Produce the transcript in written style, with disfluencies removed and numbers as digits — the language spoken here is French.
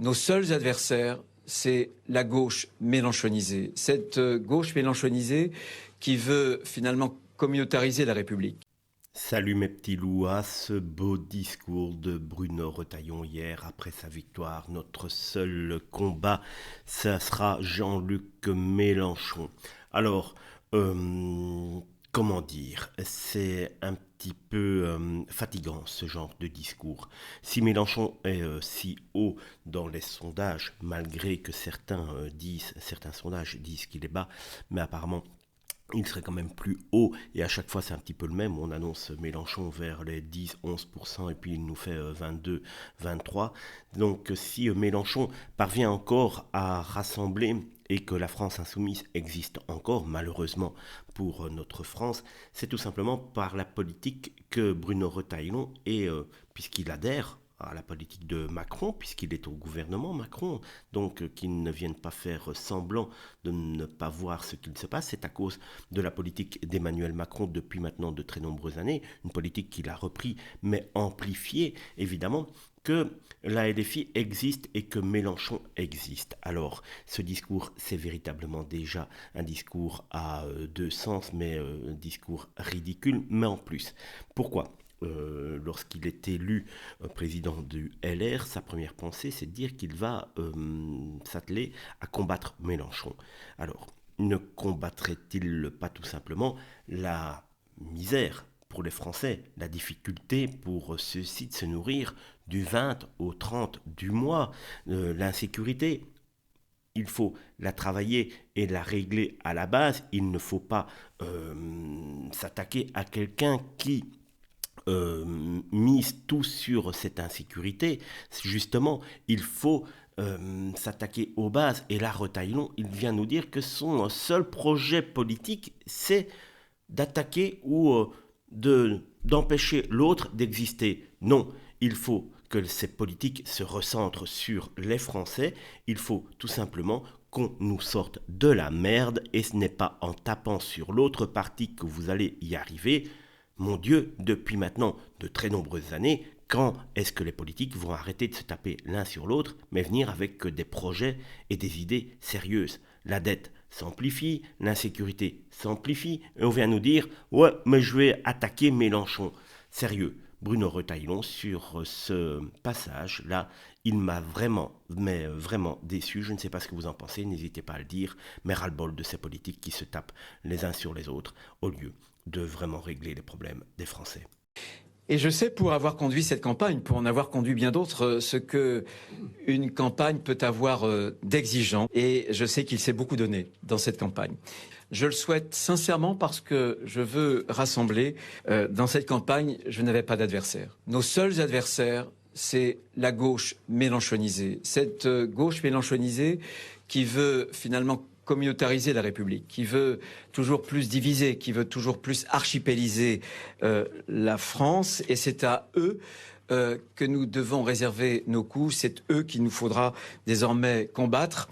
Nos seuls adversaires, c'est la gauche mélenchonisée. Cette gauche mélenchonisée qui veut finalement communautariser la République. Salut mes petits loups, à ce beau discours de Bruno Retailleau hier après sa victoire. Notre seul combat, ça sera Jean-Luc Mélenchon. Alors, comment dire, c'est un petit peu fatigant ce genre de discours. Si Mélenchon est si haut dans les sondages, malgré que certains sondages disent qu'il est bas, mais apparemment il serait quand même plus haut, et à chaque fois c'est un petit peu le même, on annonce Mélenchon vers les 10-11% et puis il nous fait 22-23. Donc si Mélenchon parvient encore à rassembler et que la France insoumise existe encore, malheureusement pour notre France, c'est tout simplement par la politique que Bruno Retailleau, et puisqu'il adhère à la politique de Macron, puisqu'il est au gouvernement Macron, donc qu'il ne vienne pas faire semblant de ne pas voir ce qu'il se passe, c'est à cause de la politique d'Emmanuel Macron depuis maintenant de très nombreuses années, une politique qu'il a repris mais amplifiée évidemment, que la LFI existe et que Mélenchon existe. Alors, ce discours, c'est véritablement déjà un discours à deux sens, mais un discours ridicule, mais en plus. Pourquoi ? Lorsqu'il est élu président du LR, sa première pensée, c'est de dire qu'il va s'atteler à combattre Mélenchon. Alors, ne combattrait-il pas tout simplement la misère pour les Français, la difficulté pour ceux-ci de se nourrir du 20 au 30 du mois, l'insécurité? Il faut la travailler et la régler à la base. Il ne faut pas s'attaquer à quelqu'un qui mise tout sur cette insécurité. Justement, il faut s'attaquer aux bases. Et là, Retailleau, il vient nous dire que son seul projet politique, c'est d'attaquer ou d'empêcher l'autre d'exister. Non, il faut que ces politiques se recentrent sur les Français. Il faut tout simplement qu'on nous sorte de la merde, et ce n'est pas en tapant sur l'autre parti que vous allez y arriver. Mon Dieu, depuis maintenant de très nombreuses années, quand est-ce que les politiques vont arrêter de se taper l'un sur l'autre, mais venir avec des projets et des idées sérieuses? La dette s'amplifie, l'insécurité s'amplifie, et on vient nous dire « Ouais, mais je vais attaquer Mélenchon ». Sérieux, Bruno Retailleau, sur ce passage-là, il m'a vraiment déçu. Je ne sais pas ce que vous en pensez, n'hésitez pas à le dire, mais ras-le-bol de ces politiques qui se tapent les uns sur les autres, au lieu de vraiment régler les problèmes des Français. Et je sais, pour avoir conduit cette campagne, pour en avoir conduit bien d'autres, ce que une campagne peut avoir d'exigeant. Et je sais qu'il s'est beaucoup donné dans cette campagne. Je le souhaite sincèrement parce que je veux rassembler. Dans cette campagne, je n'avais pas d'adversaire. Nos seuls adversaires, c'est la gauche mélenchonisée. Cette gauche mélenchonisée qui veut finalement communautariser la République, qui veut toujours plus diviser, qui veut toujours plus archipéliser la France. Et c'est à eux que nous devons réserver nos coups. C'est eux qu'il nous faudra désormais combattre